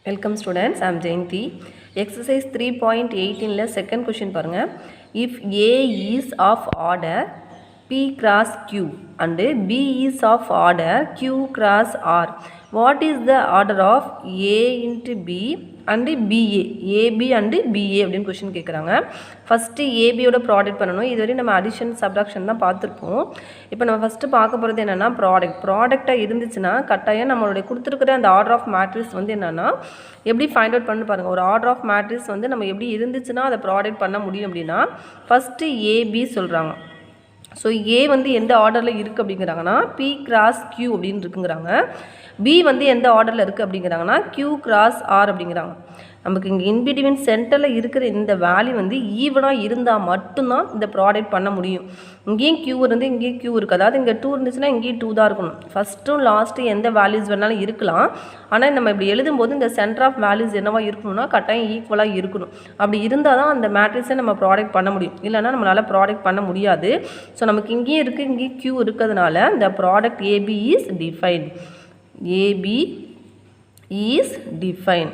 Welcome students, I am Jayanti. Exercise 3.18 second question பாருங்க. If A is of order P cross Q and B is of order Q cross R, what is the order of A into B and BA? AB and BA அப்படின்னு question கேட்குறாங்க. First ஏபியோட product பண்ணணும். இதுவரை நம்ம addition subtraction தான் பார்த்துருப்போம். இப்போ நம்ம first பார்க்க போகிறது என்னென்னா ப்ராடக்டாக இருந்துச்சுன்னா கட்டாயம் நம்மளுடைய கொடுத்துருக்குற அந்த ஆர்டர் ஆஃப் மேட்ரிக்ஸ் வந்து என்னென்னா எப்படி ஃபைண்ட் அவுட் பண்ணி பாருங்கள். ஒரு ஆர்டர் ஆஃப் மேட்ரிக்ஸ் வந்து நம்ம எப்படி இருந்துச்சுன்னா அதை ப்ராடக்ட் பண்ண முடியும் அப்படின்னா ஃபஸ்ட்டு ஏபி சொல்கிறாங்க. ஸோ ஏ வந்து எந்த ஆர்டரில் இருக்குது அப்படிங்கிறாங்கன்னா பி கிராஸ் கியூ அப்படின்னு இருக்குங்கிறாங்க. பி வந்து எந்த ஆர்டரில் இருக்குது அப்படிங்கிறாங்கன்னா கியூ கிராஸ் ஆர் அப்படிங்கிறாங்க. நமக்கு இங்கே இன்பிட்வீன் சென்டரில் இருக்கிற இந்த வேல்யூ வந்து ஈவனாக இருந்தால் மட்டும்தான் இந்த ப்ராடக்ட் பண்ண முடியும். இங்கேயும் கியூ இருந்து இங்கேயும் கியூ இருக்குது. அதாவது இங்கே 2 இருந்துச்சுன்னா இங்கேயும் 2 தான் இருக்கணும். ஃபஸ்ட்டும் லாஸ்ட்டு எந்த வேல்யூஸ் வேணாலும் இருக்கலாம். ஆனால் நம்ம இப்படி எழுதும்போது இந்த சென்டர் ஆஃப் வேல்யூஸ் என்னவா இருக்கணும்னா கட்டாயம் ஈக்குவலாக இருக்கணும். அப்படி இருந்தால் தான் அந்த மேட்ரிக்ஸை நம்ம ப்ராடக்ட் பண்ண முடியும். இல்லைனா நம்மளால் ப்ராடக்ட் பண்ண முடியாது. ஸோ நமக்கு இங்கேயும் இருக்குது இங்கேயும் கியூ இருக்கிறதுனால இந்த product AB is define. AB is define.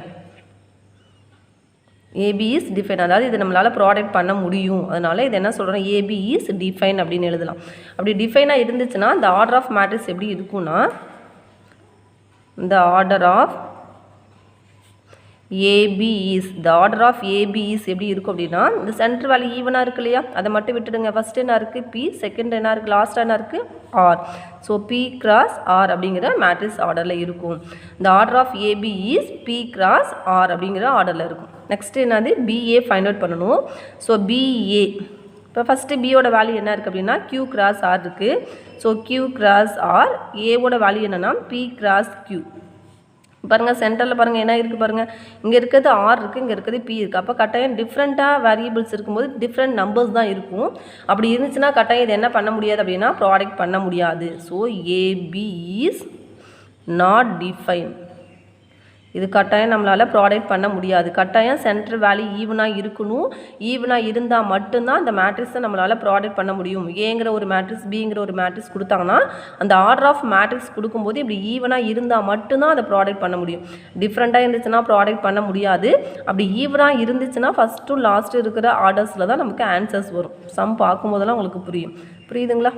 AB is define. அதாவது இது நம்மளால் ப்ராடக்ட் பண்ண முடியும். அதனால் இது என்ன சொல்கிறோம், ஏபி இஸ் டிஃபைன் அப்படின்னு எழுதலாம். அப்படி டிஃபைனாக இருந்துச்சுன்னா இந்த ஆர்டர் ஆஃப் மேட்ரிக்ஸ் எப்படி இருக்குன்னா இந்த ஆர்டர் ஆஃப் ஏபி இஸ் எப்படி இருக்கும் அப்படின்னா இந்த சென்டர் வேல்யூ ஈவனாக இருக்கு இல்லையா, அதை மட்டும் விட்டுடுங்க. ஃபஸ்ட் என்ன இருக்குது பி, செகண்ட் என்ன இருக்குது, லாஸ்ட் என்ன இருக்குது R. So P cross R அப்படிங்கிற மேட்ரிக்ஸ் ஆர்டரில் இருக்கும். இந்த order of AB is P cross R அப்படிங்கிற ஆர்டரில் இருக்கும். நெக்ஸ்ட் என்னது பிஏ ஃபைண்ட் அவுட் பண்ணணும். ஸோ பிஏ இப்போ ஃபஸ்ட்டு பியோட வேல்யூ என்ன இருக்குது அப்படின்னா கியூ கிராஸ் ஆர் இருக்குது. So Q cross R. ஏவோட வேல்யூ என்னென்னா பி கிராஸ் கியூ. பாருங்கள் சென்டரில் பாருங்கள் என்ன இருக்குது பாருங்கள், இங்கே இருக்கிறது ஆர் இருக்குது, இங்கே இருக்கிறது பி இருக்குது. அப்போ கட்டாயம் டிஃப்ரெண்ட்டாக வேரியபிள்ஸ் இருக்கும்போது டிஃப்ரெண்ட் நம்பர்ஸ் தான் இருக்கும். அப்படி இருந்துச்சுன்னா கட்டாயம் இது என்ன பண்ண முடியாது அப்படின்னா ப்ராடக்ட் பண்ண முடியாது. So AB is not define. இது கட்டாயம் நம்மளால் ப்ராடக்ட் பண்ண முடியாது. கட்டாயம் சென்டர் வேல்யூ ஈவனாக இருக்கணும். ஈவனாக இருந்தால் மட்டும்தான் அந்த மேட்ரிக்ஸை நம்மளால் ப்ராடக்ட் பண்ண முடியும். ஏங்கிற ஒரு மேட்ரிக்ஸ் பிங்கிற ஒரு மேட்ரிக்ஸ் கொடுத்தாங்கன்னா அந்த ஆர்டர் ஆஃப் மேட்ரிக்ஸ் கொடுக்கும்போது இப்படி ஈவனாக இருந்தால் மட்டும்தான் அதை ப்ராடக்ட் பண்ண முடியும். டிஃப்ரெண்ட்டாக இருந்துச்சுன்னா ப்ராடக்ட் பண்ண முடியாது. அப்படி ஈவனாக இருந்துச்சுன்னா ஃபஸ்ட்டு லாஸ்ட்டு இருக்கிற ஆர்டர்ஸில் தான் நமக்கு ஆன்சர்ஸ் வரும். சம் பார்க்கும்போதெல்லாம் உங்களுக்கு புரியுதுங்களா?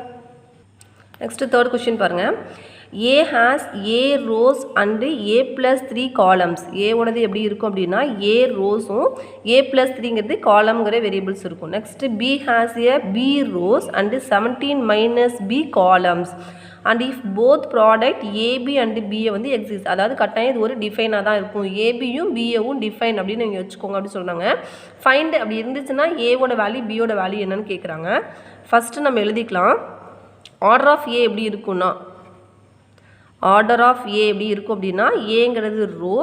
நெக்ஸ்ட்டு தேர்ட் கொஸ்டின் பாருங்கள். A has A rows and A plus 3 columns. A ஓடது எப்படி இருக்கும் அப்படின்னா A ரோஸும் A plus 3ங்கிறது காலம்ங்கிற வேரியபிள்ஸ் இருக்கும். Next B has a B rows and 17 minus B columns. And if both product AB and BA வந்து exist, அதாவது கட்டாயம் இது ஒரு டிஃபைனாக தான் இருக்கும். ஏபியும் பிஏவும் டிஃபைன் அப்படின்னு நீங்கள் வச்சுக்கோங்க அப்படின்னு சொல்கிறாங்க. ஃபைண்ட் அப்படி இருந்துச்சுன்னா ஏவோட வேல்யூ பியோட வேல்யூ என்னன்னு கேட்குறாங்க. ஃபஸ்ட்டு நம்ம எழுதிக்கலாம். ஆர்டர் ஆஃப் ஏ எப்படி இருக்குன்னா ஆர்டர் ஆஃப் ஏ எப்படி இருக்கும் அப்படின்னா ஏங்கிறது ரோ,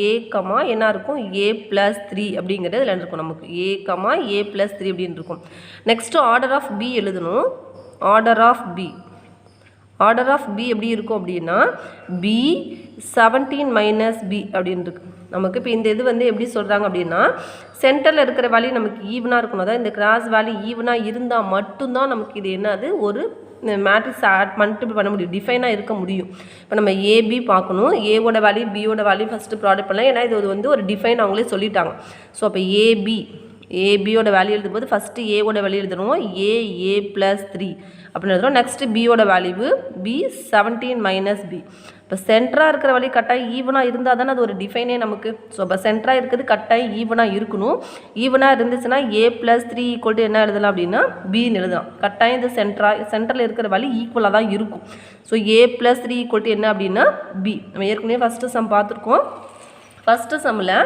ஏ கமா என்ன இருக்கும் ஏ ப்ளஸ் 3 அப்படிங்கிறது இதில் இருக்கும். நமக்கு ஏ கமா ஏ ப்ளஸ் 3 அப்படின்னு இருக்கும். நெக்ஸ்ட்டு ஆர்டர் ஆஃப் பி எழுதணும். ஆர்டர் ஆஃப் பி எப்படி இருக்கும் அப்படின்னா பி 17 மைனஸ் பி அப்படின்னு இருக்கு. நமக்கு இப்போ இந்த இது வந்து எப்படி சொல்கிறாங்க அப்படின்னா சென்டரில் இருக்கிற வேல்யூ நமக்கு ஈவனாக இருக்கணும். அதாவது இந்த கிராஸ் வேல்யூ ஈவனாக இருந்தால் மட்டும்தான் நமக்கு இது என்னது ஒரு மேட்ரிக்ஸ் மல்டிபிள் பண்ண முடியும், டிஃபைனாக இருக்க முடியும். இப்போ நம்ம ஏபி பார்க்கணும். ஏவோட வேல்யூ பியோட வேல்யூ ஃபஸ்ட்டு ப்ராடக்ட் பண்ணலாம். ஏன்னா இது வந்து ஒரு டிஃபைன் அவங்களே சொல்லிட்டாங்க. ஸோ அப்போ ஏபியோட வேல்யூ எழுதும்போது ஃபஸ்ட்டு ஏவோட வேல்யூ எழுதுறோம். ஏ ப்ளஸ் 3 அப்படின்னு எழுதுறோம். நெக்ஸ்ட்டு பியோட வேல்யூ பி 17 மைனஸ் பி. இப்போ சென்டராக இருக்கிற வேல்யூ கட்டாயம் ஈவனாக இருந்தால் தானே அது ஒரு டிஃபைனே நமக்கு. ஸோ இப்போ சென்டராக இருக்கிறது கட்டாயம் ஈவனாக இருக்கணும். ஈவனாக இருந்துச்சுன்னா ஏ ப்ளஸ் 3 ஈக்குவல் டு என்ன எழுதலாம் அப்படின்னா பின்னு எழுதலாம். கட்டாயம் இது சென்டரில் இருக்கிற வேல்யூ ஈக்குவலாக தான் இருக்கும். So A plus 3 equal to என்ன அப்படின்னா பி. நம்ம ஏற்கனவே ஃபஸ்ட்டு சம் பார்த்துருக்கோம். ஃபஸ்ட்டு சம்மில்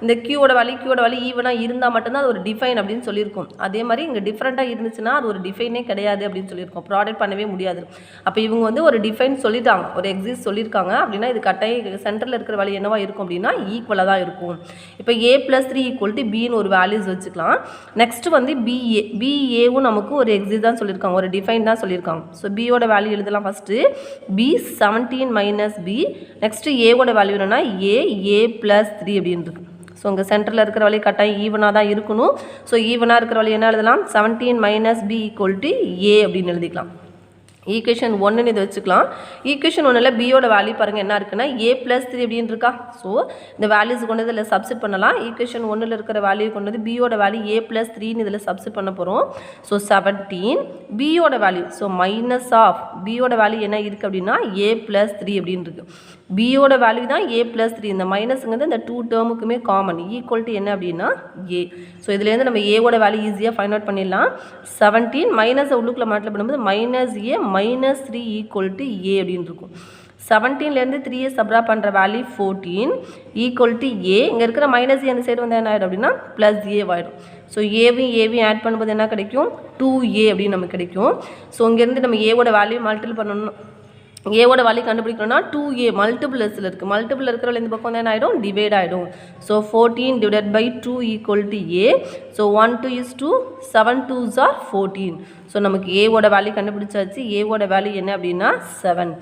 இந்த கியூவோட வேல்யூ ஈவனாக இருந்தால் மட்டும்தான் அது ஒரு டிஃபைன் அப்படின்னு சொல்லியிருக்கோம். அதே மாதிரி இங்கே டிஃப்ரெண்ட்டாக இருந்துச்சுன்னா அது ஒரு டிஃபைனே கிடையாது அப்படின்னு சொல்லியிருக்கோம். ப்ராடக்ட் பண்ணவே முடியாது. அப்போ இவங்க வந்து ஒரு டிஃபைன் சொல்லிட்டாங்க, ஒரு எக்ஸிஸ்ட் சொல்லியிருக்காங்க அப்படின்னா இது கட்டாயம் சென்டரில் இருக்கிற வேல்யூ என்னவா இருக்கும் அப்படின்னா ஈக்குவலாக தான் இருக்கும். இப்போ ஏ ப்ளஸ் 3 ஈக்குவல் டு பின்னு ஒரு வேல்யூஸ் வச்சுக்கலாம். நெக்ஸ்ட்டு வந்து பிஏவும் நமக்கு ஒரு எக்ஸிஸ்ட் தான் சொல்லியிருக்காங்க, ஒரு டிஃபைன் தான் சொல்லியிருக்காங்க. ஸோ பியோட வேல்யூ எழுதலாம். First B 17 minus B. Next ஏவோட வேல்யூ என்னன்னா ஏ ப்ளஸ் 3 அப்படின்னு இருக்கு. ஸோ இங்கே சென்டரில் இருக்கிற வேல்யூ கட்டாயம் ஈவனாக தான் இருக்கணும். ஸோ ஈவனாக இருக்கிற வேல்யூ என்ன எழுதலாம் 17 மைனஸ் பி ஈக்குவல் டு ஏ அப்படின்னு எழுதிக்கலாம். ஈக்குவேஷன் 1 இது வச்சுக்கலாம். ஈக்குவேஷன் 1ல் பியோட வேல்யூ பாருங்கள் என்ன இருக்குன்னா a+3 அப்படின்னு இருக்கா. ஸோ இந்த வேல்யூஸ் கொண்டு இதில் சப்ஸ்டிட் பண்ணலாம். ஈக்குவேஷன் 1ல் இருக்கிற வேல்யூ கொண்டு வந்து பியோட வேல்யூ a+3ன்னு இதில் சப்ஸ்டிட் பண்ண போகிறோம். ஸோ 17 பியோட வேல்யூ ஸோ மைனஸ் ஆஃப் பியோட வேல்யூ என்ன இருக்குது அப்படின்னா a+3 அப்படின்னு இருக்குது. பியோட வேல்யூ தான் a+3. இந்த மைனஸுங்கிறது இந்த 2 டேர்முக்குமே காமன். ஈக்குவல் டு என்ன அப்படின்னா a. ஸோ இதுலேருந்து நம்ம ஏவோட வேல்யூ ஈஸியாக ஃபைண்ட் அவுட் பண்ணிடலாம். 17 மைனஸை உள்ளுக்குள்ள மாட்டில் பண்ணும்போது -3 ஈக்குவல் டு a அப்படின்னு இருக்கும். 17லேருந்து 3 சப்ரா பண்ணுற வேல்யூ 14 ஈக்குவல் டு a. இங்கே இருக்கிற -a அந்த சைடு வந்து என்ன ஆகிடும் அப்படின்னா +a ஆகிடும். ஸோ ஏவையும் ஆட் பண்ணும்போது என்ன கிடைக்கும் 2a அப்படின்னு நமக்கு கிடைக்கும். ஸோ இங்கேருந்து நம்ம ஏவோட வேல்யூ மல்டிபிள் பண்ணணும். ஏவோட வேல்யூ கண்டுபிடிக்கணும்னா 2a மல்டிபிள்ஸில் இருக்குது. மல்டிபிள் இருக்கிறவங்க இந்த பக்கம் வந்து என்ன ஆகிடும் டிவைட் ஆகிடும். So 14 divide by 2 equal to a. So 1 2 is 2 7 2s are 14. So நமக்கு ஏவோட வேல்யூ கண்டுபிடிச்சாச்சு. ஏவோட வேல்யூ என்ன அப்படின்னா 7.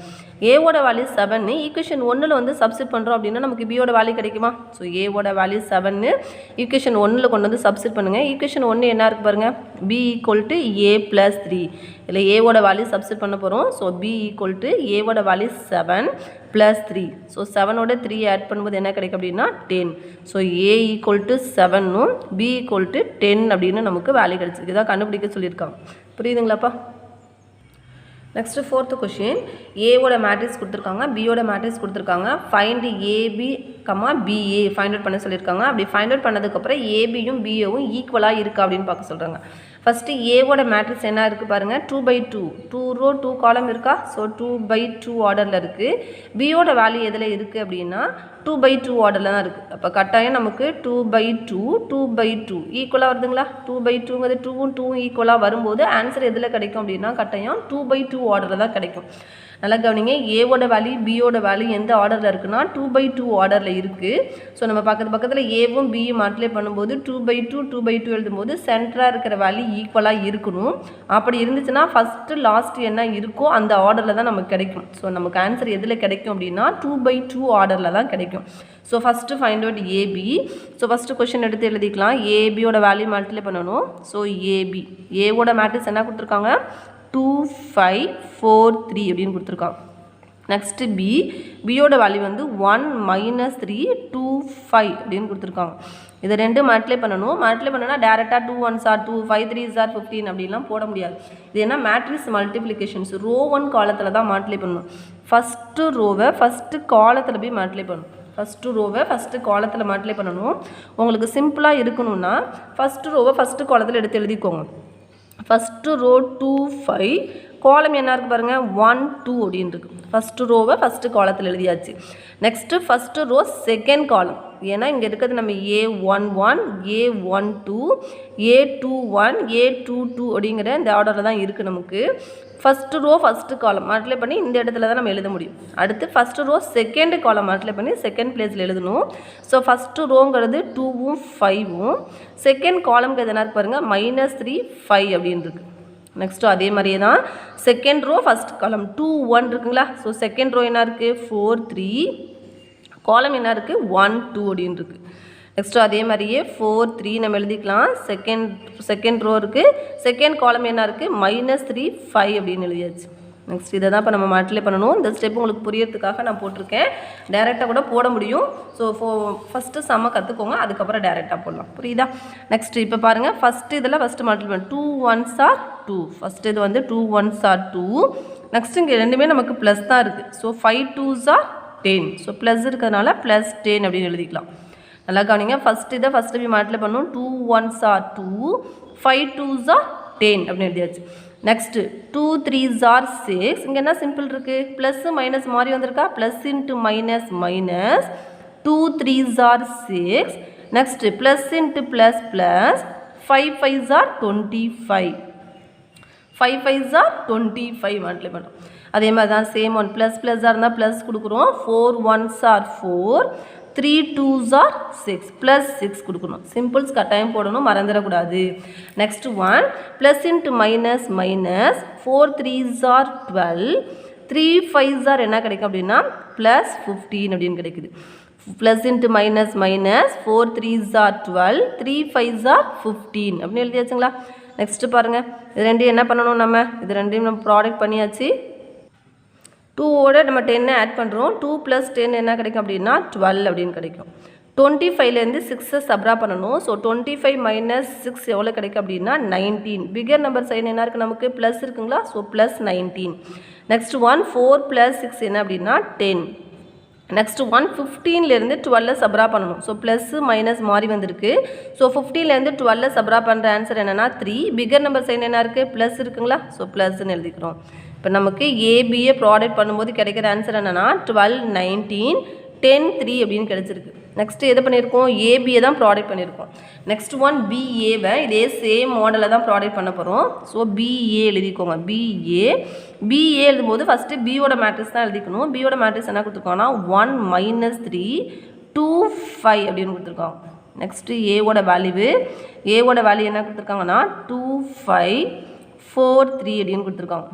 ஏவோட வேல்யூ 7 ஈக்குவேஷன் 1ல் வந்து சப்ஸ்டிட் பண்ணுறோம் அப்படின்னா நமக்கு பியோட வேல்யூ கிடைக்குமா. ஸோ ஏவோட வேல்யூ 7 ஈக்குவேஷன் 1ல் கொண்டு வந்து சப்ஸ்டிட் பண்ணுங்கள். ஈக்குவேஷன் 1 என்ன இருக்குது பாருங்கள் b ஈக்குவல் டு a+3. இதில் ஏவோட வேல்யூ சப்ஸ்டிட் பண்ண போகிறோம். ஸோ b ஈக்குவல் டு ஏவோட வேல்யூ 7 +3. ஸோ 7ஓட 3 ஆட் பண்ணும்போது என்ன கிடைக்கும் அப்படின்னா 10. ஸோ a ஈக்குவல் டு 7னும் b ஈக்குவல் டு 10 அப்படின்னு நமக்கு வேல்யூ கிடைச்சிருக்கு. இதான் கண்டுபிடிக்க சொல்லியிருக்காங்க. புரியுதுங்களாப்பா. Next 4th question. ஏவோட மேட்ரிக்ஸ் கொடுத்துருக்காங்க, பியோட மேட்ரிக்ஸ் கொடுத்துருக்காங்க. Find AB BA find out பண்ண சொல்லியிருக்காங்க. அப்படி ஃபைண்ட் அவுட் பண்ணதுக்கப்புறம் ஏபியும் பிஏவும் ஈக்குவலாக இருக்கா அப்படின்னு பார்க்க சொல்கிறாங்க. ஃபஸ்ட்டு ஏவோட மேட்ரிக்ஸ் என்ன இருக்குது பாருங்கள் 2/2 2 ரோ 2 காலம் இருக்கா. ஸோ 2/2 ஆர்டரில் இருக்குது. பியோட வேல்யூ எதில் இருக்குது அப்படின்னா 2/2 ஆர்டரில் தான் இருக்குது. அப்போ கட்டாயம் நமக்கு 2/2 ஈக்குவலாக வருதுங்களா. 2/2ங்கிறது 2வும் 2வும் ஈக்குவலாக வரும்போது ஆன்சர் எதில் கிடைக்கும் அப்படின்னா கட்டாயம் 2/2 ஆர்டரில் தான் கிடைக்கும். நல்லா கவனிங்க. ஏவோட வேல்யூ பியோட வேல்யூ எந்த ஆர்டரில் இருக்குன்னா 2/2 ஆர்டரில் இருக்குது. ஸோ நம்ம பக்கத்தில் ஏவும் பியும் மல்டிப்ளை பண்ணும்போது 2/2 எழுதும்போது சென்டராக இருக்கிற வேல்யூ ஈக்குவலாக இருக்கணும். அப்படி இருந்துச்சுன்னா ஃபஸ்ட்டு லாஸ்ட் என்ன இருக்கோ அந்த ஆர்டரில் தான் நமக்கு கிடைக்கும். ஸோ நமக்கு ஆன்சர் எதில் கிடைக்கும் அப்படின்னா 2/2 ஆர்டரில் தான் கிடைக்கும். So first find out AB. So first question எடுத்து எழுதிக்கலாம். ஏபியோட வேல்யூ மல்டிப்ளை பண்ணணும். ஸோ ஏபி ஏவோட மேட்ரிக்ஸ் என்ன கொடுத்துருக்காங்க 2 5 4 3 அப்படின்னு கொடுத்துருக்காங்க. நெக்ஸ்ட்டு பியோட வேல்யூ வந்து 1 -3 2 5 அப்படின்னு கொடுத்துருக்காங்க. இதை ரெண்டு மல்டிப்ளை பண்ணணும். மல்டிப்ளை பண்ணணும்னா டேரெக்டாக 2 1s are 2 5 3s are 15 அப்படின்லாம் போட முடியாது. இது என்ன மேட்ரிக்ஸ் மல்டிப்ளிகேஷன்ஸ் ரோ 1 காலத்தில் தான் மல்டிப்ளை பண்ணணும். ஃபஸ்ட்டு ரோவை ஃபஸ்ட்டு காலத்தில் போய் மல்டிப்ளை பண்ணணும். ஃபஸ்ட்டு ரோவை ஃபஸ்ட்டு காலத்தில் மல்டிப்ளை பண்ணணும். உங்களுக்கு சிம்பிளாக இருக்கணும்னா ஃபஸ்ட்டு ரோவை ஃபஸ்ட்டு காலத்தில் எடுத்து எழுதிக்கோங்க. ஃபஸ்ட்டு ரோ 2 5 காலம் என்ன இருக்குது பாருங்கள் 1 2 அப்படின்னு இருக்குது. ஃபஸ்ட்டு ரோவை ஃபஸ்ட்டு காலத்தில் எழுதியாச்சு. நெக்ஸ்ட்டு ஃபஸ்ட்டு ரோ செகண்ட் காலம். ஏன்னா இங்கே இருக்கிறது நம்ம A11 A12 A21 A22 அப்படிங்கிற இந்த ஆர்டரில் தான் இருக்குது நமக்கு. First row first column multiply பண்ணி இந்த இடத்துல தான் நம்ம எழுத முடியும். அடுத்து first row second column multiply பண்ணி செகண்ட் பிளேஸில் எழுதணும். ஸோ ஃபஸ்ட்டு ரோங்கிறது 2வும் 5வும் செகண்ட் காலம்ங்கிறது என்ன இருக்கு பாருங்கள் -3 5 அப்படின்னு இருக்குது. நெக்ஸ்ட்டு அதே மாதிரியே தான் செகண்ட் ரோ ஃபஸ்ட் காலம் 2 1 இருக்குங்களா. ஸோ செகண்ட் ரோ என்ன இருக்குது 4 3 காலம் என்ன இருக்குது 1 2 அப்படின்னு இருக்குது. நெக்ஸ்ட்டு அதே மாதிரியே 4 3 நம்ம எழுதிக்கலாம். செகண்ட் ரோ இருக்குது. செகண்ட் காலம் என்ன இருக்குது -3 5 அப்படின்னு எழுதியாச்சு. நெக்ஸ்ட் இதை தான் இப்போ நம்ம மல்டிப்ளை பண்ணணும். இந்த ஸ்டெப் உங்களுக்கு புரியறதுக்காக நான் போட்டிருக்கேன். டேரெக்டாக கூட போட முடியும். ஸோ ஃபஸ்ட்டு செம்ம கற்றுக்கோங்க, அதுக்கப்புறம் டேரெக்டாக போடலாம். புரியுதா. நெக்ஸ்ட்டு இப்போ பாருங்கள் ஃபஸ்ட்டு இதில் ஃபஸ்ட்டு மல்டிப்ளை பண்ண 2 1s are 2. ஃபஸ்ட்டு இது வந்து 2 1s are 2. நெக்ஸ்ட்டு இங்கே ரெண்டுமே நமக்கு ப்ளஸ் தான் இருக்குது. So 5 2s are 10. So plus இருக்கிறதுனால +10 அப்படின்னு எழுதிக்கலாம். நல்லா கவனிங்க. ஃபஸ்ட்டு இதை ஃபஸ்ட்டு போய் மல்டிப்ளை பண்ணணும். 2 1s are 2 5 2s are 10 அப்படின்னு எழுதியாச்சு. Next 2 3s are 6. இங்கே என்ன சிம்பிள் இருக்குது ப்ளஸ் மைனஸ் மாதிரி வந்திருக்கா. Plus into minus minus 2 3s are 6. Next plus into plus plus 5 5s are 25. 5 5s are 25 multiply பண்ணுறோம். அதே மாதிரி தான் சேம் ஒன் ப்ளஸ்ஸாக இருந்தால் ப்ளஸ் கொடுக்குறோம். 4 1s are 4 3 2s are 6 +6 கொடுக்கணும். சிம்பிள்ஸ் கட்டாயம் போடணும், மறந்துடக்கூடாது. Next one plus into minus minus 4 3s are 12 3 5s are என்ன கிடைக்கும் அப்படின்னா +15 அப்படின்னு கிடைக்குது. Plus into minus minus 4 3s are 12 3 5s are 15 அப்படின்னு எழுதியாச்சுங்களா. நெக்ஸ்ட்டு பாருங்கள் இது ரெண்டையும் என்ன பண்ணணும் நம்ம இது ரெண்டையும் நம்ம ப்ராடக்ட் பண்ணியாச்சு 2ஓட நம்ம 10 ஆட் பண்ணுறோம் 2 + 10 என்ன கிடைக்கும் அப்படின்னா 12 அப்படின்னு கிடைக்கும் 25லேருந்து 6 சப்ரா பண்ணணும் ஸோ 25 - 6 எவ்வளோ கிடைக்கும் அப்படின்னா 19 பிகர் நம்பர் சைன் என்ன இருக்குது நமக்கு ப்ளஸ் இருக்குங்களா ஸோ ப்ளஸ் 19 நெக்ஸ்ட் 1 4 + 6 என்ன அப்படின்னா 10 நெக்ஸ்ட் 1 15லேருந்து 12 சப்ரா பண்ணணும் ஸோ ப்ளஸ் மைனஸ் மாறி வந்திருக்கு ஸோ 15லேருந்து 12 சப்ரா பண்ணுற ஆன்சர் என்னென்னா 3 பிகர் நம்பர் சைன் என்ன இருக்குது ப்ளஸ் இருக்குங்களா ஸோ ப்ளஸ்ன்னு எழுதிக்கிறோம் இப்போ நமக்கு ஏபியை ப்ராடக்ட் பண்ணும்போது கிடைக்கிற ஆன்சர் என்னென்னா 12 19 10 3 அப்படின்னு கிடச்சிருக்கு நெக்ஸ்ட்டு எது பண்ணியிருக்கோம் ஏபியை தான் ப்ராடக்ட் பண்ணியிருக்கோம் நெக்ஸ்ட் ஒன் பிஏவை இதே சேம் மாடலில் தான் ப்ராடக்ட் பண்ண போகிறோம் ஸோ பிஏ எழுதிக்கோங்க பிஏ எழுதும்போது ஃபஸ்ட்டு பியோட மேட்ரிக்ஸ் தான் எழுதிக்கணும் பியோட மேட்ரிக்ஸ் என்ன கொடுத்துருக்கோன்னா 1 - 3 2 5 அப்படின்னு கொடுத்துருக்கோம் நெக்ஸ்ட்டு ஏவோட வேல்யூ என்ன கொடுத்துருக்காங்கன்னா 2 5 4 3 அப்படின்னு கொடுத்துருக்காங்க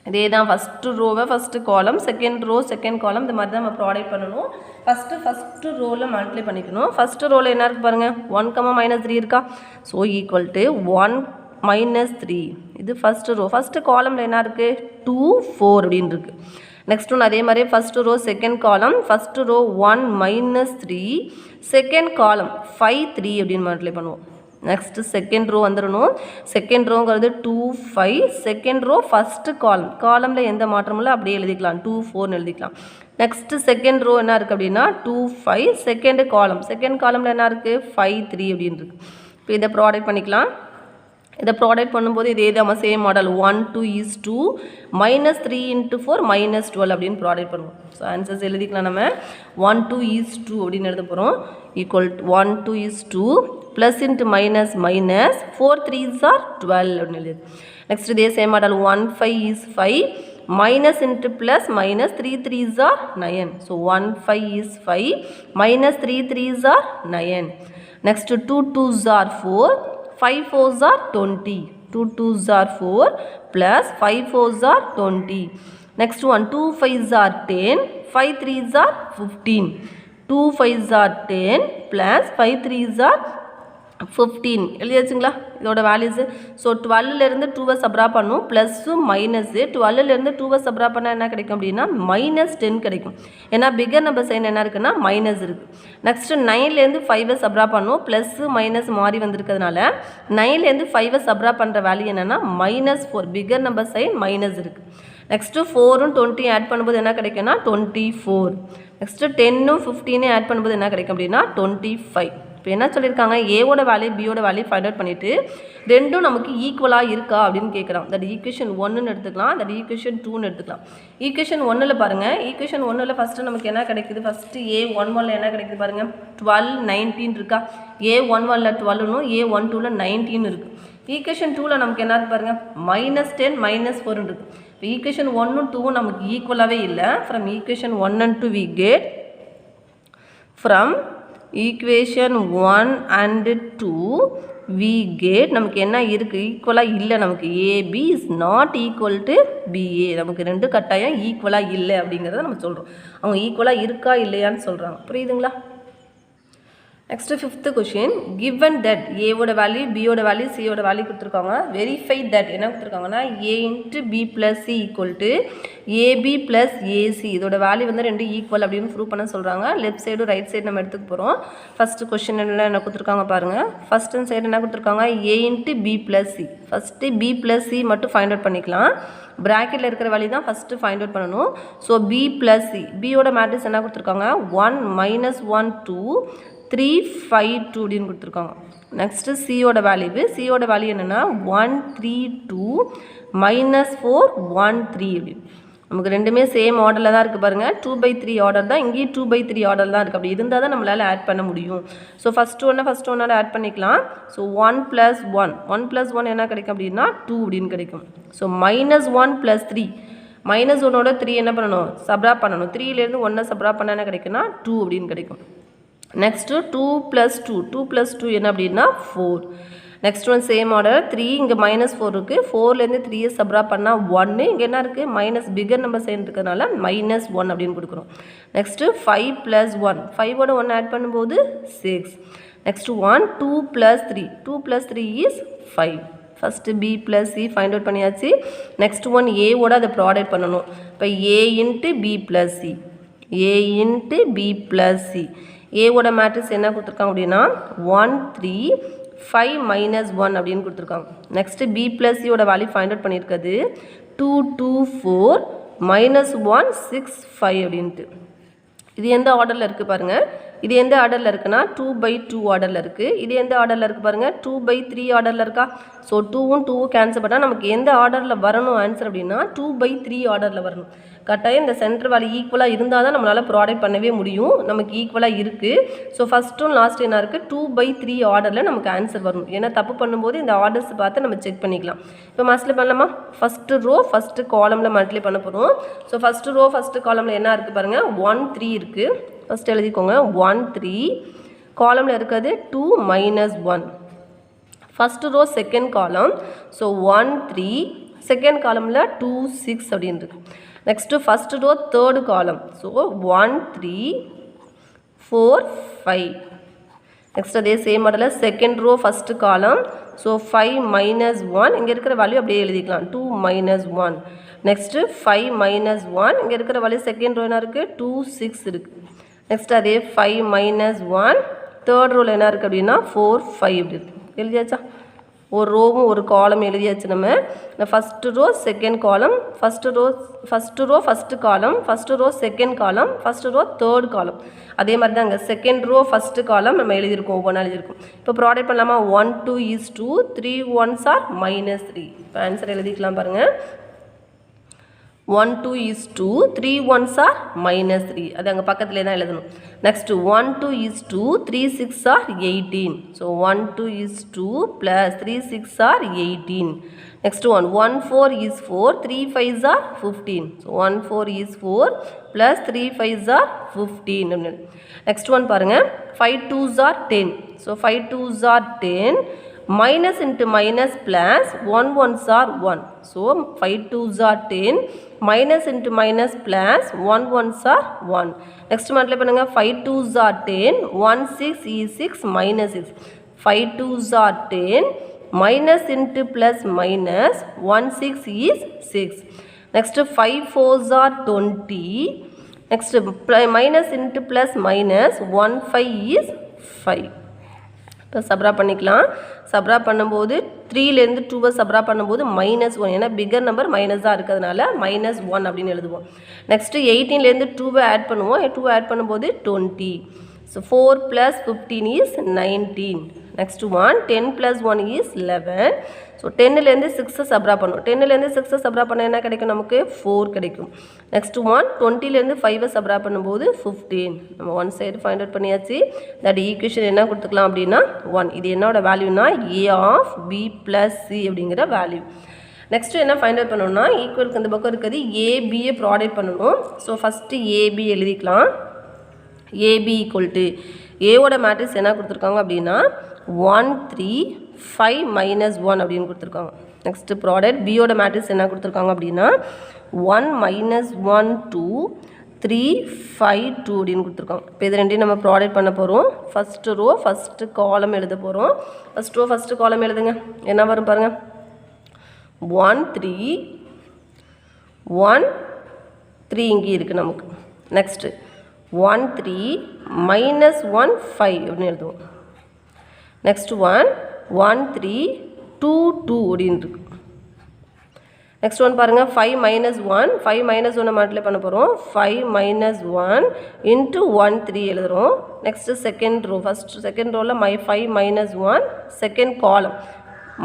இதே தான் ஃபஸ்ட்டு ரோவை ஃபஸ்ட்டு காலம் செகண்ட் காலம் இந்த மாதிரி தான் நம்ம ப்ராடக்ட் பண்ணணும் ஃபஸ்ட்டு ரோவில் மல்டிப்ளை பண்ணிக்கணும் ஃபஸ்ட்டு ரோவில் என்ன இருக்குது பாருங்கள் 1, -3 இருக்கா ஸோ ஈக்குவல் டு 1 - 3 இது ஃபஸ்ட்டு ரோ ஃபஸ்ட்டு காலமில் என்ன இருக்குது 2 4 அப்படின்னு இருக்குது நெக்ஸ்ட் ஒன்று அதே மாதிரி first row second column first row 1 - 3 second column 5 3 அப்படின்னு மல்டிப்ளை பண்ணுவோம் நெக்ஸ்ட்டு செகண்ட் ரோ வந்துடணும் செகண்ட் ரோங்கிறது 2 5 செகண்ட் ரோ ஃபஸ்ட்டு காலமில் எந்த மாற்றமும் இல்லை அப்படியே எழுதிக்கலாம் 2 4ன்னு எழுதிக்கலாம் நெக்ஸ்ட்டு செகண்ட் ரோ என்ன இருக்குது அப்படின்னா 2 5 செகண்ட் காலமில் என்ன இருக்குது 5 3 அப்படின்னு இருக்குது இப்போ இதை ப்ராடக்ட் பண்ணிக்கலாம் இதை ப்ராடக்ட் பண்ணும்போது இதே நம்ம சேம் மாடல் 1 2 - 2 -3 × 4 -12 அப்படின்னு ப்ராடக்ட் பண்ணுவோம் ஸோ ஆன்சர்ஸ் எழுதிக்கலாம் நம்ம 1 2 - 2 அப்படின்னு எழுத போகிறோம் equal 1 2 - 2 plus into minus 4 3s are 12 அப்படின்னு எழுது நெக்ஸ்ட் இதே same model 1 5 is 5 minus into plus minus 3 3s are 9 so 1 5 is 5 minus 3 3s are 9 next 2 2s are 4 5 4s are 20 2 2s are 4 plus 5 4s are 20 next one 2 5s are 10 5 3s are 15 2 5s are 10 plus 5 3s are 15 எழுதியாச்சுங்களா இதோட values so 12லேருந்து 2வை Chapra பண்ணும் plus minus 12லேருந்து 2வை Chapra பண்ணால் என்ன கிடைக்கும் அப்படின்னா -10 கிடைக்கும் ஏன்னா figure number sign என்ன இருக்குன்னா மைனஸ் இருக்குது நெக்ஸ்ட்டு 9லேருந்து 5வை சப்ரா பண்ணும் ப்ளஸ்ஸு மைனஸ் மாறி வந்திருக்கிறதுனால 9லேருந்து 5வை சப்ரா பண்ணுற வேல்யூ என்னென்னா -4 பிகர் நம்பர் சைன் மைனஸ் இருக்குது நெக்ஸ்ட்டு 4 20 ஆட் பண்ணும்போது என்ன கிடைக்கும்னா 24 நெக்ஸ்ட்டு 10 15 ஆட் பண்ணும்போது என்ன கிடைக்கும் அப்படின்னா 25 இப்போ என்ன சொல்லியிருக்காங்க ஏவோட வேல்யூ பியோட வேல்யூ ஃபைண்ட் அவுட் பண்ணிவிட்டு ரெண்டும் நமக்கு ஈக்குவலாக இருக்கா அப்படின்னு கேட்குறோம் தட் ஈக்குவேஷன் 1ன்னு எடுத்துக்கலாம் தட் ஈக்குவேஷன் 2ன்னு எடுத்துக்கலாம் ஈக்குவேஷன் 1ல் பாருங்கள் ஈக்குவேஷன் 1ல் ஃபஸ்ட்டு நமக்கு என்ன கிடைக்குது ஃபஸ்ட்டு A11ல் என்ன கிடைக்குது பாருங்கள் 12 19 இருக்கா A11ல் 12னும் A12ல் 19 இருக்குது ஈக்குவேஷன் 2ல் நமக்கு என்ன இருக்குது பாருங்கள் -10 -4 இருக்குது இப்போ ஈக்குவேஷன் 1ம் 2ம் நமக்கு ஈக்குவலாகவே இல்லை from equation 1 and 2 we get from equation 1 and 2 we get நமக்கு என்ன இருக்குது ஈக்குவலாக இல்லை நமக்கு AB is not equal to BA நமக்கு ரெண்டு கட்டாயம் ஈக்குவலாக இல்லை அப்படிங்கிறத நம்ம சொல்கிறோம் அவங்க ஈக்குவலாக இருக்கா இல்லையான்னு சொல்கிறாங்க புரியுதுங்களா next 5th question given that ஏவோட வேல்யூ பியோட வேல்யூ சியோட வேல்யூ கொடுத்துருக்காங்க வெரிஃபை தட் என்ன கொடுத்துருக்காங்கன்னா A × B + C = AB + AC இதோட வேல்யூ வந்து ரெண்டு ஈக்குவல் அப்படின்னு ப்ரூவ் பண்ண சொல்கிறாங்க லெஃப்ட் சைடு ரைட் சைடு நம்ம எடுத்துக்க போகிறோம் ஃபஸ்ட்டு கொஷின் என்ன கொடுத்துருக்காங்க பாருங்கள் ஃபஸ்ட் சைடு என்ன கொடுத்துருக்காங்க A × B + C first B + C மட்டும் ஃபைண்ட் அவுட் பண்ணிக்கலாம் ப்ராக்கெட்டில் இருக்கிற வேல்யூ தான் ஃபஸ்ட்டு ஃபைண்ட் அவுட் பண்ணணும் ஸோ B + C பியோட மேட்ரிக்ஸ் என்ன கொடுத்துருக்காங்க 1 -1 2 3 5 2 அப்படின்னு கொடுத்துருக்காங்க நெக்ஸ்ட்டு சியோட வேல்யூ என்னென்னா 1 3 2 -4 1 3 அப்படின்னு நமக்கு ரெண்டுமே சேம் ஆர்டரில் தான் இருக்குது பாருங்கள் 2/3 ஆர்டர் தான் இங்கேயும் 2/3 ஆர்டர் தான் இருக்குது அப்படி இருந்தால் தான் நம்மளால் ஆட் பண்ண முடியும் ஸோ ஃபஸ்ட்டு ஒன்னோட ஆட் பண்ணிக்கலாம் ஸோ 1 + 1 என்ன கிடைக்கும் அப்படின்னா 2 அப்படின்னு கிடைக்கும் ஸோ -1 + 3 -1ஓட 3 என்ன பண்ணணும் சப்ரா பண்ணணும் 3லேருந்து 1 சப்ரா பண்ண என்ன கிடைக்குன்னா 2 அப்படின்னு கிடைக்கும் நெக்ஸ்ட்டு 2 + 2 என்ன அப்படின்னா 4 நெக்ஸ்ட் ஒன் சேம் ஆர்டர் 3 இங்கே -4 இருக்குது 4லேருந்து 3 சப்ரா பண்ணால் 1 இங்கே என்ன இருக்குது மைனஸ் பிகர் நம்பர் சைன் இருக்கிறதுனால -1 அப்படின்னு கொடுக்குறோம் நெக்ஸ்ட்டு 5 + 1 5ஓட 1 ஆட் பண்ணும்போது 6 next 2 + 3 is 5 first B plus C find out பண்ணியாச்சு. நெக்ஸ்ட் ஒன் ஏவோட அதை ப்ராடக்ட் பண்ணணும். இப்போ A into B plus C, A into B plus C. ஏவோட மேட்ரிக்ஸ் என்ன கொடுத்துருக்காங்க அப்படின்னா 1 3 5 -1 அப்படின்னு கொடுத்துருக்காங்க. நெக்ஸ்ட்டு பி ப்ளஸ் சியோட வேல்யூ ஃபைண்ட் அவுட் பண்ணியிருக்கிறது 2 2 4 -1 6 5 அப்படின்ட்டு. இது எந்த ஆர்டரில் இருக்குது பாருங்கள். இது எந்த ஆர்டரில் இருக்குன்னா 2/2 ஆர்டரில் இருக்குது. இது எந்த ஆர்டரில் இருக்குது பாருங்கள், 2/3 ஆர்டரில் இருக்கா. ஸோ 2வும் 2வும் கேன்சல் பண்ணால் நமக்கு எந்த ஆர்டரில் வரணும் ஆன்சர் அப்படின்னா 2/3 ஆர்டரில் வரணும். கட்டாயம் இந்த சென்டர் வேல்யூ ஈக்குவலாக இருந்தால் தான் நம்மளால் ப்ராடக்ட் பண்ணவே முடியும். நமக்கு ஈக்குவலாக இருக்குது. ஸோ ஃபஸ்ட்டும் லாஸ்ட் என்ன இருக்குது, 2/3 ஆர்டரில் நமக்கு ஆன்சர் வரணும். ஏன்னா தப்பு பண்ணும்போது இந்த ஆர்டர்ஸ் பார்த்து நம்ம செக் பண்ணிக்கலாம். இப்போ மல்டிப்ளை பண்ணலாமா, ஃபஸ்ட்டு ரோ ஃபஸ்ட்டு காலமில் மல்டிப்ளை பண்ண போகிறோம். ஸோ ஃபஸ்ட்டு ரோ ஃபஸ்ட்டு காலமில் என்ன இருக்குது பாருங்கள், 1 3 இருக்குது. ஃபஸ்ட்டு எழுதிக்கோங்க 1 3. காலமில் இருக்கிறது 2 -1. First row second column. So 1 3. Second காலமில் 2 6 அப்படின்றது. Next first row third column. So 1 3 4 5. Next அதே சேம் மாடலில் second row first column. So 5 -1. இங்கே இருக்கிற வேல்யூ அப்படியே எழுதிக்கலாம் 2 -1. நெக்ஸ்ட்டு 5 -1. இங்கே இருக்கிற வேல்யூ செகண்ட் ரோ என்ன இருக்குது 2 6 இருக்குது. நெக்ஸ்ட் அதே 5 -1. தேர்ட் ரோவில் என்ன இருக்குது அப்படின்னா 4 5 இப்படி இருக்குது. எழுதியாச்சா, ஒரு ரோவும் ஒரு காலம் எழுதியாச்சு. நம்ம இந்த first row second column, first row first column, first row second column, first row third column. அதே மாதிரி தான் இங்கே செகண்ட் ரோ ஃபஸ்ட்டு காலம் நம்ம எழுதியிருக்கோம், ஒவ்வொன்றா எழுதியிருக்கோம். இப்போ ப்ராடக்ட் பண்ணலாமா, 1 2 is 2, 3 1s are -3. இப்போ ஆன்சர் எழுதிக்கலாம் பாருங்கள், 1 2 is 2, 3 1s are -3. அது அங்கே பக்கத்துலேயே தான் எழுதணும். Next 1 2 is 2, 3 6 are 18. So 1 2 is 2 + 3 6 are 18. Next 1 4 is 4, 3 5s are 15. So 1 4 is 4 + 3 5s are 15. Next one பாருங்கள், 5 2s are 10. So 5 2s are 10. Minus into minus plus 1 1s are 1. So 5 2s are 10. Minus into minus plus 1 1s are 1. Next multiply பண்ணுங்க, 5 2s are 10. 1 6 is 6 minus 6. 5 2s are 10. Minus into plus minus 1 6 is 6. Next 5 4s are 20. Next minus into plus minus 1 5 is 5. இப்போ சப்ரா பண்ணிக்கலாம். சப்ரா பண்ணும்போது 3லேருந்து 2வை சப்ரா பண்ணும்போது -1. ஏன்னா figure number minus தான் இருக்கிறதுனால -1 அப்படின்னு எழுதுவோம். நெக்ஸ்ட்டு 18லேருந்து 2வை ஆட் பண்ணுவோம். 2வை ஆட் பண்ணும்போது 20. So 4 + 15 is 19. Next one 10 + 1 is 11. So 10லேருந்து 6 சப்ரா பண்ணுவோம். 10லேருந்து 6 சப்ரா பண்ண என்ன கிடைக்கும், நமக்கு 4 கிடைக்கும். நெக்ஸ்ட் ஒன் 20லேருந்து 5 சப்ரா பண்ணும்போது 15. நம்ம ஒன் சைடு ஃபைண்ட் அவுட் பண்ணியாச்சு. தட் ஈக்குவேஷன் என்ன கொடுத்துக்கலாம் அப்படின்னா 1. இது என்னோட வேல்யூனா a of b + c அப்படிங்கிற வேல்யூ. நெக்ஸ்ட்டு என்ன ஃபைண்ட் அவுட் பண்ணணும்னா, ஈக்குவலுக்கு இந்த பக்கம் இருக்கிறது ஏபியை ப்ராடக்ட் பண்ணணும். ஸோ ஃபஸ்ட்டு ஏபி எழுதிக்கலாம். ஏபி ஈக்குவல் டு ஏவோட மேட்ரிக்ஸ் என்ன கொடுத்துருக்காங்க அப்படின்னா 1 3 5 -1 அப்படின்னு கொடுத்துருக்காங்க. நெக்ஸ்ட்டு ப்ராடக்ட் பியோட மேட்ரிக்ஸ் என்ன கொடுத்துருக்காங்க அப்படின்னா 1 -1 2 3 5 2 அப்படின்னு கொடுத்துருக்காங்க. இப்போ இது ரெண்டையும் நம்ம ப்ராடக்ட் பண்ண போகிறோம். ஃபஸ்ட்டு ரோ ஃபஸ்ட்டு காலம் எழுத போகிறோம். ஃபஸ்ட் ரோ ஃபஸ்ட்டு காலம் எழுதுங்க. என்ன வரும் பாருங்கள், 1 3 1 3 இங்கே இருக்குது நமக்கு. நெக்ஸ்ட்டு 1 3 -1 5 அப்படின்னு எழுதுவோம். நெக்ஸ்ட் ஒன் 1 3 2 2 அப்படின்னு இருக்கு. நெக்ஸ்ட் ஒன் பாருங்கள், 5 -1 5 -1 மல்டிப்ளை பண்ண போகிறோம். 5 -1 இன்ட்டு 1 3 எழுதுகிறோம். நெக்ஸ்ட்டு செகண்ட் ரோ செகண்ட் ரோவில் 5 -1 செகண்ட் காலம்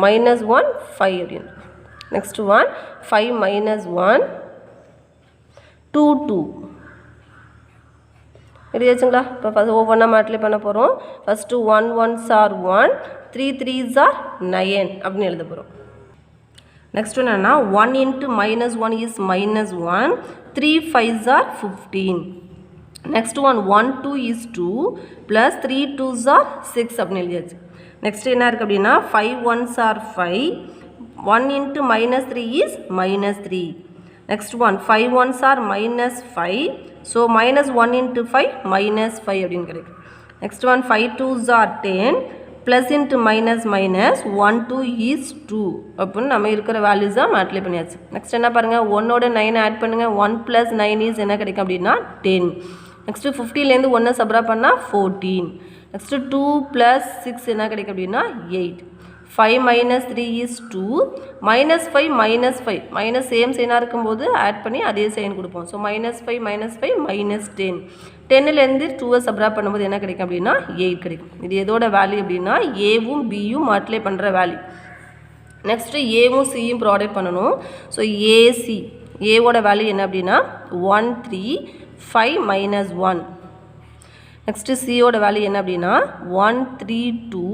-1 5 அப்படின்னு. நெக்ஸ்ட் ஒன் 5 -1 2 2 எழுதியாச்சுங்களா. இப்போ ஃபஸ்ட் ஒவ்வொன்றா மல்டிப்ளை பண்ண போகிறோம். First 1 1s are 1, 3 3s are 9 அப்படின்னு எழுத போகிறோம். நெக்ஸ்ட் என்னென்னா 1 into -1 is -1, 3 5s are 15. Next one 1 2 is 2 + 3 2s are 6 அப்படின்னு எழுதியாச்சு. நெக்ஸ்ட் என்ன இருக்குது அப்படின்னா 5 1s are 5, 1 into -3 is -3. Next one 5 1s are -5. So -1 into 5 -5 அப்படின்னு கிடைக்கும். Next one 5 2s are 10, plus into minus minus 1 2 is 2 அப்படின்னு நம்ம இருக்கிற வேல்யூஸாக மல்டிப்ளை பண்ணியாச்சு. நெக்ஸ்ட் என்ன பாருங்கள், 1ஓட 9 ஆட் பண்ணுங்கள். 1 + 9 இஸ் என்ன கிடைக்கும் அப்படின்னா 10. நெக்ஸ்ட்டு 50லேருந்து 1 சப்ரா பண்ணால் 14. நெக்ஸ்ட்டு 2 + 6 என்ன கிடைக்கும் அப்படின்னா 8. 5 - 3 is 2. -5 -5 மைனஸ் சேம் சைனாக இருக்கும்போது ஆட் பண்ணி அதே சைன் கொடுப்போம். ஸோ -5 -5 -10. 10லேருந்து 2 சப்ரா பண்ணும்போது என்ன கிடைக்கும் அப்படின்னா 8 கிடைக்கும். இது எதோட வேல்யூ அப்படின்னா ஏவும் பியும் மல்டிப்ளை பண்ணுற வேல்யூ. நெக்ஸ்ட்டு ஏவும் சியும் ப்ராடக்ட் பண்ணணும். ஸோ ஏசி ஏவோட வேல்யூ என்ன அப்படின்னா 1 3 5 - 1. நெக்ஸ்ட்டு சியோட வேல்யூ என்ன அப்படின்னா 1 3 2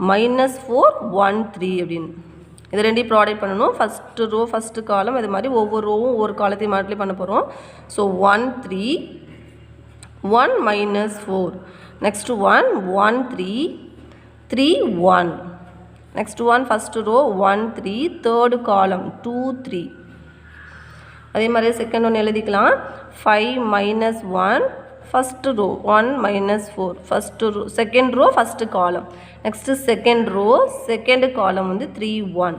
-4 1 3 அப்படின்னு. இது ரெண்டையும் ப்ராடக்ட் பண்ணணும். ஃபஸ்ட்டு ரோ ஃபஸ்ட்டு காலம் இது மாதிரி ஒவ்வொரு ரோவும் ஒவ்வொரு காலத்தையும் மல்டிப்ளை பண்ண போகிறோம். So 1 3 1 -4. Next 1 1 3 3 1. Next 1 first row 1 3 third column 2 3. அதே மாதிரி செகண்ட் ஒன்று எழுதிக்கலாம். 5 - 1 first row 1 -4 first row second row first column. Next second row second column வந்து 3 1.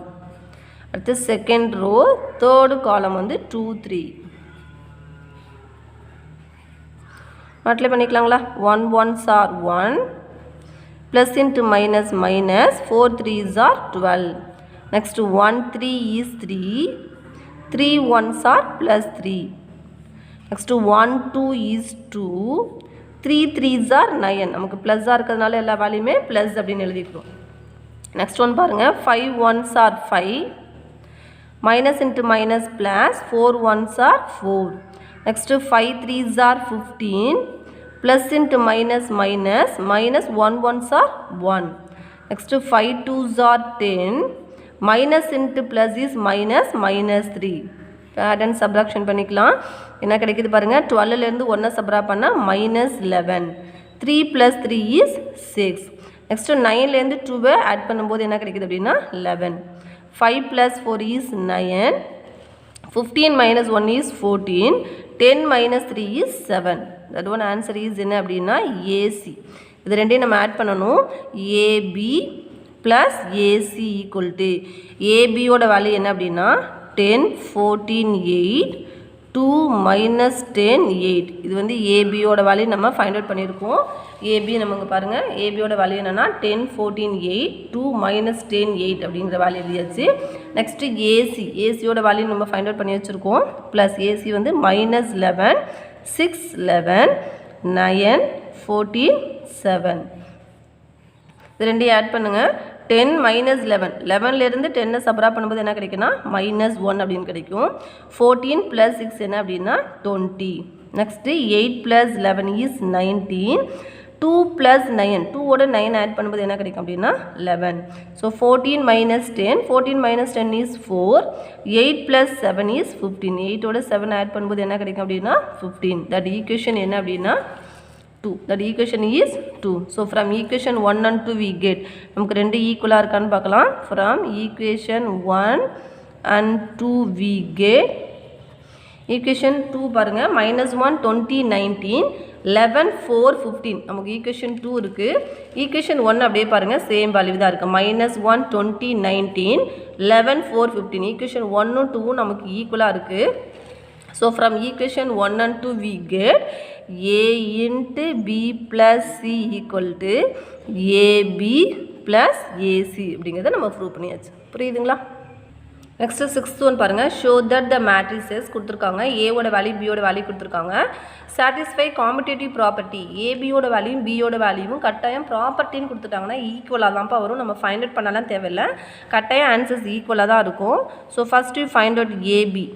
அடுத்து செகண்ட் ரோ தேர்டு காலம் வந்து 2 3. மல்டிப்ளை பண்ணிக்கலாங்களா. 1 1s are 1 plus into minus minus 4 3s are 12. Next 1 3 is 3. 3 1s are +3. Next 1 2 is 2. 3 3s are 9. நமக்கு ப்ளஸ்ஸாக இருக்கிறதுனால எல்லா வேல்யூமே plus அப்படின்னு எழுதிக்கிறோம். நெக்ஸ்ட் ஒன் பாருங்கள். 5 1s are 5. Minus into minus plus 4 1s are 4. Next 5 3s are 15. Plus into minus minus -1 1s are 1. Next 5 2s are 10. Minus into plus is -3. Add and subtraction பண்ணிக்கலாம். என்ன கிடைக்குது பாருங்கள். 12லேருந்து 1 சப்ரா பண்ணால் -11. 3 + 3 is 6. நெக்ஸ்ட்டு 9லேருந்து 2 ஆட் பண்ணும்போது என்ன கிடைக்குது அப்படின்னா 11. 5 + 4 is 9. 15 - 1 is 14. 10 - 3 is 7. That one answer is என்ன அப்படின்னா ஏசி. இது ரெண்டையும் நம்ம ஆட் பண்ணணும். AB plus AC equal to ஏபியோட வேல்யூ என்ன அப்படின்னா 10 14 8 2 - 10 8. இது வந்து ஏபியோட வேல்யூ நம்ம ஃபைண்ட் அவுட் பண்ணியிருக்கோம். ஏபி நமக்கு பாருங்கள். ஏபியோட வேல்யூ என்னென்னா 10 14 8 2 - 10 8 அப்படிங்கிற வேல்யூ எழுதியாச்சு. நெக்ஸ்ட்டு ஏசி ஏசியோட வேல்யூ நம்ம ஃபைண்ட் அவுட் பண்ணி வச்சுருக்கோம். ப்ளஸ் ஏசி வந்து -11 6 11 9 14 7. இது ரெண்டையும் ஆட் பண்ணுங்கள். 10 - 11 11லேருந்து 10 சப்ரா பண்ணும்போது என்ன கிடைக்குன்னா -1 அப்படின்னு கிடைக்கும். 14 + 6 என்ன அப்படின்னா 20. Next 8 + 11 is 19. 2 + 9 2ஓட 9 ஆட் பண்ணும்போது என்ன கிடைக்கும் அப்படின்னா 11. So 14 - 10 14 - 10 is 4. 8 + 7 is 15. 8ஓட 7 ஆட் பண்ணும்போது என்ன கிடைக்கும் அப்படின்னா 15. தட் ஈக்குவேஷன் என்ன அப்படின்னா 2. That equation is 2. So from equation 1 and 2 we get நமக்கு ரெண்டு ஈக்குவலாக இருக்கான்னு பார்க்கலாம். From equation 1 and 2 we get equation 2 பாருங்கள். -1 20 19 11 4 15. நமக்கு equation 2 இருக்குது. equation 1 அப்படியே பாருங்கள் சேம் வேல்யூ தான் இருக்குது. -1 20 19 11 4 15. equation 1 2 நமக்கு ஈக்குவலாக இருக்குது. So from equation 1 and 2 we get A into B plus C equal to AB plus AC அப்படிங்கிறத நம்ம ப்ரூவ் பண்ணியாச்சு. புரியுதுங்களா? நெக்ஸ்ட்டு 6th ஒன் பாருங்கள். ஷோ தட் த மேட்ரிசஸ் கொடுத்துருக்காங்க. ஏவோட வேல்யூ பியோட வேல்யூ கொடுத்துருக்காங்க. Satisfy competitive property. ஏபியோட வேல்யூவும் பியோட வேல்யூவும் கட்டாயம் ப்ராப்பர்ட்டின்னு கொடுத்துட்டாங்கன்னா ஈக்குவலாக தான்ப்பா வரும். நம்ம ஃபைண்ட் அவுட் பண்ணலாம் தேவையில்லை. கட்டாயம் ஆன்சர்ஸ் ஈக்குவலாக தான் இருக்கும். So first find out AB.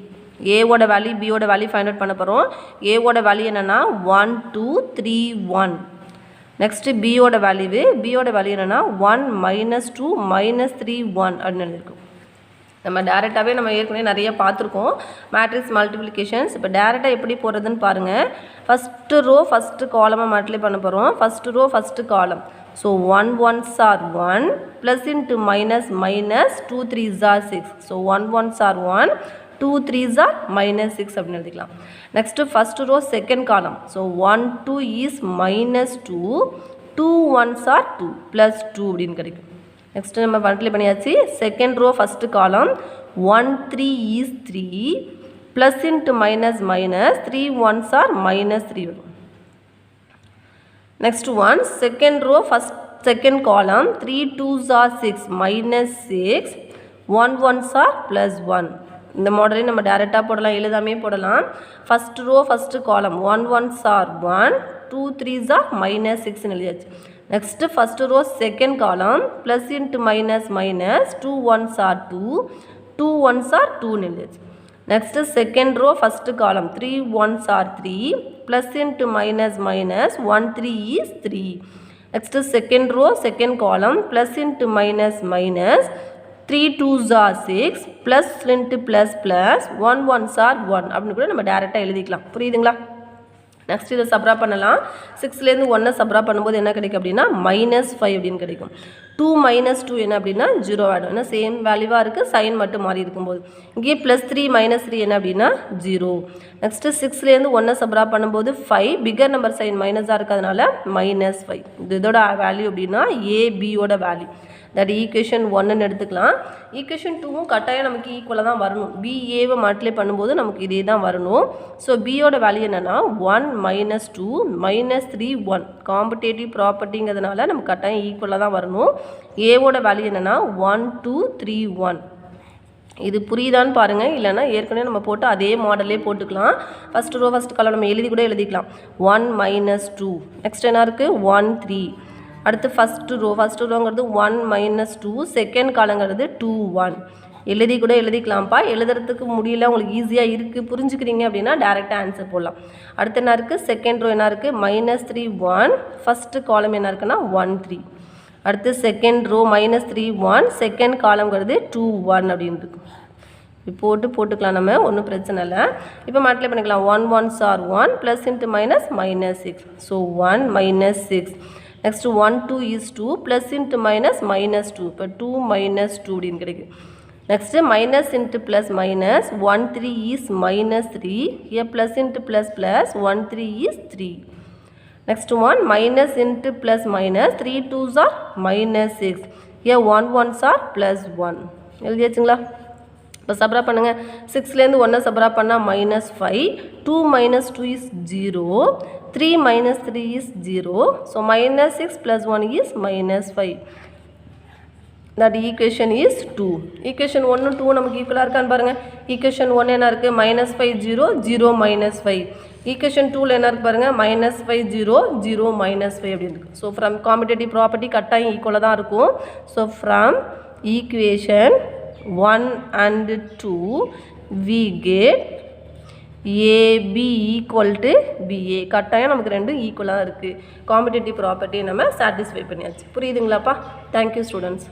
ஏவோட வேல்யூ பியோட வேல்யூ ஃபைண்ட் அவுட் பண்ண போகிறோம். ஏவோட வேல்யூ என்னென்னா 1 2 3 1. நெக்ஸ்ட்டு பியோட வேல்யூ என்னென்னா 1 -2 -3 1 அப்படின்னு எழுதியிருக்கோம். நம்ம டேரெக்டாகவே நம்ம ஏற்கனவே நிறைய பார்த்துருக்கோம் மேட்ரிக்ஸ் மல்டிப்ளிகேஷன்ஸ். இப்போ டேரெக்டாக எப்படி போடுறதுன்னு பாருங்கள். ஃபஸ்ட்டு ரோ ஃபஸ்ட்டு காலமாக மல்டிப்ளை பண்ண போகிறோம். First row first column. So 1 1s are 1 plus into minus 2 3s are 6. So 1 1s are 1 2 3s are -6 அப்படின்னு எழுதிக்கலாம். Next first row second column. So 1 2 is -2 2 1s are 2 plus 2 அப்படின்னு கிடைக்கும். Next நம்ம multiply பண்ணியாச்சு. Second row first காலம் 1 3 is 3 plus into minus minus 3 1s are minus 3 வரும். Next one second row first second column 3 2s are 6 minus 6 1 1s are plus 1. இந்த மாடலையும் நம்ம டேரெக்டாக போடலாம், எழுதாமே போடலாம். ஃபஸ்ட் ரோ ஃபஸ்ட்டு காலம் 1 1s are 1 2 3s are minus 6ன்னு எழுதியாச்சு. Next first row second column plus into minus minus 2 1s are 2 2 1s are 2ன்னு எழுதியாச்சு. நெக்ஸ்ட்டு செகண்ட் ரோ ஃபஸ்ட்டு காலம் 3 1s are 3 plus into minus minus 1 3 is 3. Next second row second column plus into minus minus 3 2s are 6 plus into plus plus 1 1s are 1 அப்படின்னு கூட நம்ம டேரெக்டாக எழுதிக்கலாம். புரியுதுங்களா? Next இதை சப்ரா பண்ணலாம். 6லேருந்து 1 சப்ரா பண்ணும்போது என்ன கிடைக்கும் அப்படின்னா -5 அப்படின்னு கிடைக்கும். 2 - 2 என்ன அப்படின்னா 0 ஆகிடும். ஏன்னா சேம் வேல்யூவாக இருக்குது, சைன் மட்டும் மாறி இருக்கும்போது. இங்கே +3 - 3 என்ன அப்படின்னா 0. நெக்ஸ்ட்டு 6லேருந்து 1 சப்ரா பண்ணும்போது 5 பிகர் நம்பர் சைன் மைனஸாக இருக்கிறதுனால -5. இதோட வேல்யூ அப்படின்னா ஏபியோட வேல்யூ. தட் ஈக்குவேஷன் 1ன்னு எடுத்துக்கலாம். ஈக்குவேஷன் 2வும் கட்டாயம் நமக்கு ஈக்குவலாக தான் வரணும். பிஏவை மல்டிப்ளை பண்ணும்போது நமக்கு இதே தான் வரணும். ஸோ பியோட வேல்யூ என்னென்னா 1 - 2 -3 1. காம்படேட்டிவ் ப்ராப்பர்ட்டிங்கிறதுனால நமக்கு கட்டாயம் ஈக்குவலாக தான் வரணும். ஏவோட வேல்யூ என்னென்னா 1 2 3 1. இது புரியுதான்னு பாருங்கள், இல்லைனா ஏற்கனவே நம்ம போட்டு அதே மாடலே போட்டுக்கலாம். ஃபஸ்ட் ரோ ஃபஸ்ட் காலம் நம்ம எழுதி கூட எழுதிக்கலாம். 1 - 2. நெக்ஸ்ட் என்ன இருக்குது 1 3. அடுத்து ஃபஸ்ட்டு ரோங்கிறது 1 - 2. செகண்ட் காலங்கிறது 2 1. எழுதி கூட எழுதிக்கலாம்ப்பா. எழுதுறதுக்கு முடியல, உங்களுக்கு ஈஸியாக இருக்குது புரிஞ்சுக்கிறீங்க அப்படின்னா டேரெக்டாக ஆன்சர் போடலாம். அடுத்து என்ன இருக்குது செகண்ட் ரோ என்ன இருக்குது -3 1. ஃபஸ்ட்டு காலம் என்ன இருக்குன்னா 1 3. அடுத்து செகண்ட் ரோ -3 1. செகண்ட் காலங்கிறது 2 1 அப்படின்ட்டு போட்டுக்கலாம் நம்ம, ஒன்றும் பிரச்சனை இல்லை. இப்போ மல்டிப்ளை பண்ணிக்கலாம். 1 1s are 1 plus into minus -6. So 1 - 6. Next 1 2 is 2 plus into minus -2. இப்போ 2 - 2 அப்படின்னு கிடைக்கும். Next minus into plus minus 1 3 is -3. here plus into plus plus 1 3 is 3. Next one minus into plus minus 3 2s are -6. here 1 1s are plus 1. எழுதியாச்சுங்களா? இப்போ சப்ரா பண்ணுங்கள். 6லேருந்து 1 சப்ரா பண்ணால் -5. 2 - 2 is 0. 3 - 3 is 0. So -6 + 1 is -5. That equation is 2. Equation 1 2 நமக்கு ஈக்குவலாக இருக்கான்னு பாருங்கள். Equation 1 என்ன இருக்குது -5 0 0 -5. Equation 2ல என்ன இருக்குது பாருங்கள் -5 0 0 -5 அப்படின்னு இருக்குது. ஸோ ஃப்ரம் காம்படேட்டிவ் ப்ராப்பர்ட்டி கட்டாயம் ஈக்குவலாக தான் இருக்கும். So from equation 1 and 2 we get AB = BA. கட்டாயம் நமக்கு ரெண்டும் ஈக்குவலாக இருக்குது. காம்படேட்டிவ் ப்ராப்பர்ட்டியை நம்ம சாட்டிஸ்ஃபை பண்ணியாச்சு. புரியுதுங்களாப்பா? Thank you students.